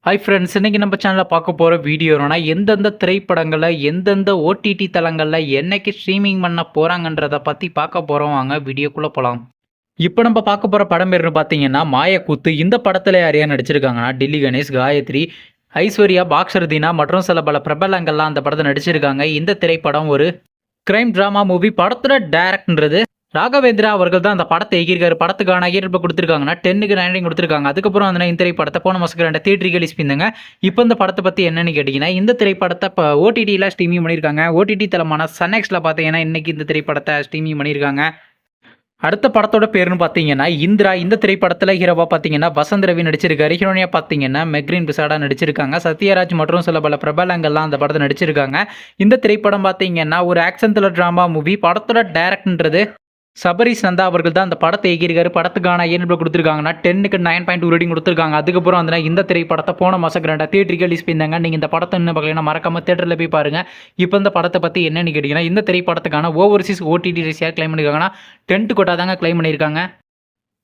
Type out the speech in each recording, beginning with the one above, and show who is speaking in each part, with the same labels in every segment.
Speaker 1: Hi friends, இன்னைக்கு நம்ம சேனலில் பார்க்க போகிற வீடியோ என்னன்னா, எந்தெந்த திரைப்படங்களில் எந்தெந்த ஓடிடி தளங்களில் என்னைக்கு ஸ்ட்ரீமிங் பண்ண போகிறாங்கன்றதை பற்றி பார்க்க போகிறோம். வாங்க வீடியோக்குள்ளே போகலாம். இப்போ நம்ம பார்க்க போகிற படம் பேர்னு பார்த்தீங்கன்னா மாயக்கூத்து. இந்த படத்தில் யார் யார் நடிச்சிருக்காங்கன்னா, டில்லி கணேஷ், காயத்ரி, ஐஸ்வர்யா, பாக்ஸர் தீனா மற்றும் சில பல பிரபலங்கள்லாம் அந்த படத்தை நடிச்சிருக்காங்க. இந்த திரைப்படம் ஒரு கிரைம் ட்ராமா மூவி. படத்தோட டைரக்டர்ன்றது ராகவேந்திரா அவர்கள் தான் அந்த படத்தை இயக்கியிருக்காரு. படத்துக்கான இயற்பு கொடுத்துருக்காங்கன்னா 10க்கு 9 கொடுத்துருக்காங்க. அதுக்கப்புறம் அந்த இந்த திரைப்படத்தை போன மாதத்துக்கு 2 தியேட்டருக்கு ரிலீஸ் பண்ணியிருந்தாங்க. இப்போ இந்த படத்தை பற்றி என்னன்னு கேட்டிங்கன்னா, இந்த திரைப்படத்தை இப்போ ஓடிடியில் ஸ்ட்ரீமிங் பண்ணியிருக்காங்க. ஓடிடி தளமான சன்நெக்ஸ்ட்டில் பார்த்தீங்கன்னா இன்றைக்கி இந்த திரைப்படத்தை ஸ்ட்ரீமிங் பண்ணியிருக்காங்க. அடுத்த படத்தோட பேருன்னு பார்த்தீங்கன்னா இந்திரா. இந்த திரைப்படத்தில் ஹீரோவாக பார்த்தீங்கன்னா வசந்த் ரவி நடிச்சிருக்காரு. ஹீரோனியாக பார்த்தீங்கன்னா மெக்ரீன் பிசாடா நடிச்சிருக்காங்க. சத்யராஜ் மற்றும் சில பல பிரபலங்கள்லாம் அந்த படத்தை நடிச்சிருக்காங்க. இந்த திரைப்படம் பார்த்தீங்கன்னா ஒரு ஆக்ஷன் த்ரில்லர் ட்ராமா மூவி. படத்தோட டைரக்டர்ன்றது சபரிஷ் நந்தா அவர்கள் தான் அந்த படத்தை இயக்கியிருக்காரு. படத்துக்கான இயற்பு கொடுத்துருக்காங்கன்னா 10க்கு 9.2 ரேட்டிங் கொடுத்துருக்காங்க. அதுக்கப்புறம் வந்து இந்த திரைப்படத்தை போன மாதம் 2 தியேட்டருக்கு ரிலீஸ் பண்ணியிருந்தாங்க. நீங்கள் இந்த படத்தை இன்னும் பார்க்கலாம், மறக்காம தியேட்டரில் போய் பாருங்கள். இப்போ இந்த படத்தை பற்றி என்னன்னு கேட்டிங்கன்னா, இந்த திரைப்படத்துக்கான ஓவர்சீஸ் ஓடிடி ரைட்ஸ் கிளைம் பண்ணியிருக்காங்கன்னா 10 கோட்டா தாங்க கிளைம் பண்ணியிருக்காங்க.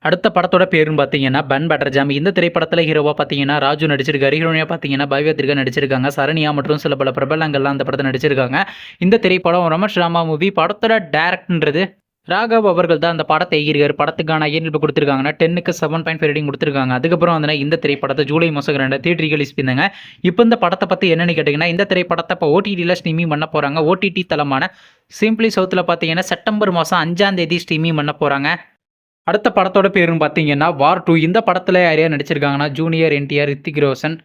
Speaker 1: அடுத்த படத்தோட பேருன்னு பார்த்தீங்கன்னா பன் பட்டர் ஜாம். இந்த திரைப்படத்தில் ஹீரோவாக பார்த்தீங்கன்னா ராஜு நடிச்சிருக்காரு. ஹீரோனியாக பார்த்தீங்கன்னா பவ்யத்ரிகா நடிச்சிருக்காங்க. சரண்யா மற்றும் சில பல பிரபலங்கள்லாம் அந்த படத்தை நடிச்சிருக்காங்க. இந்த திரைப்படம் ரமேஷ் ராமா மூவி. படத்தோட டைரக்டர்ன்றது ராகவ் அவர்கள் தான் அந்த படத்தை இயக்கியிருக்காரு. படத்துக்கான இயற்பு கொடுத்துருக்காங்கன்னா 10க்கு 7.5 ரேட்டிங் கொடுத்துருக்காங்க. அதுக்கப்புறம் வந்து இந்த திரைப்படத்தை ஜூலை மாதம் 2 தியேட்டருக்கு ரிலீஸ் பண்ணாங்க. இப்போ இந்த படத்தை பற்றி என்னென்னு கேட்டிங்கன்னா, இந்த திரைப்படத்தை இப்போ ஓடிடியில் ஸ்ட்ரீமிங் பண்ண போகிறாங்க. ஓடிடி தளமான சிம்பிளி சவுத்தில் பார்த்தீங்கன்னா செப்டம்பர் மாதம் 5ஆம் தேதி ஸ்ட்ரீமிங் பண்ண போகிறாங்க. அடுத்த படத்தோட பேருன்னு பார்த்தீங்கன்னா வார் 2. இந்த படத்தில் யார் யார் நடிச்சிருக்காங்கன்னா, ஜூனியர் என்டிஆர், ரித்திக் ரோஷன்,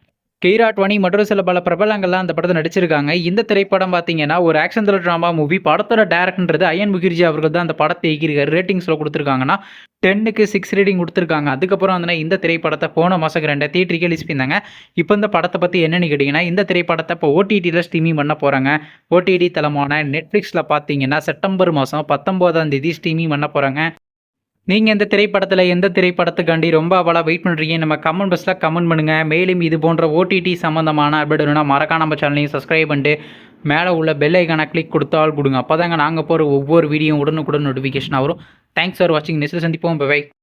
Speaker 1: கீராட்வானி மற்றும் சில பல பிரபலங்கள்லாம் அந்த படத்தை நடிச்சிருக்காங்க. இந்த திரைப்படம் பார்த்தீங்கன்னா ஒரு ஆக்ஷன் த்ரில்லர் ட்ராமா மூவி. படத்தோட டைரக்டர்ன்றது அயன் முகர்ஜி அவர்கள் தான் அந்த படத்தை இயக்கியிருக்காரு. ரேட்டிங்ஸில் கொடுத்துருக்காங்கன்னா 10க்கு 6 ரேட்டிங் கொடுத்துருக்காங்க. அதுக்கப்புறம் வந்து இந்த திரைப்படத்தை போன மாதம் 2 தியேட்டருக்கு ரிலீஸ் பண்ணியிருந்தாங்க. இப்போ இந்த படத்தை பற்றி என்னென்னு கேட்டிங்கன்னா, இந்த திரைப்படத்தை இப்போ ஓடிடியில் ஸ்ட்ரீமிங் பண்ண போகிறாங்க. ஓடிடி தளமான நெட்ஃப்ளிக்ஸில் பார்த்தீங்கன்னா செப்டம்பர் மாதம் 19ஆம் தேதி ஸ்ட்ரீமிங் பண்ண போகிறாங்க. நீங்கள் இந்த திரைப்படத்தில் எந்த திரைப்படத்துக்காண்டி ரொம்ப அவளாக வெயிட் பண்ணுறீங்க? நம்ம கமெண்ட் பாக்ஸில் கமெண்ட் பண்ணுங்கள். மேலும் இது போன்ற ஓடிடி சம்மந்தமான அப்டேட் வேணும்னா மறக்காம நம்ம சேனலையும் சப்ஸ்கிரைப் பண்ணிட்டு மேலே உள்ள பெல் ஐக்கானை கிளிக் கொடுத்தால் கொடுங்க. அப்போ தாங்க நாங்கள் போகிற ஒவ்வொரு வீடியோ உடனுக்குடன் நோட்டிஃபிகேஷன் வரும். தேங்க்ஸ் ஃபார் வாட்சிங். நெக்ஸ்ட் சந்திப்போம். பை.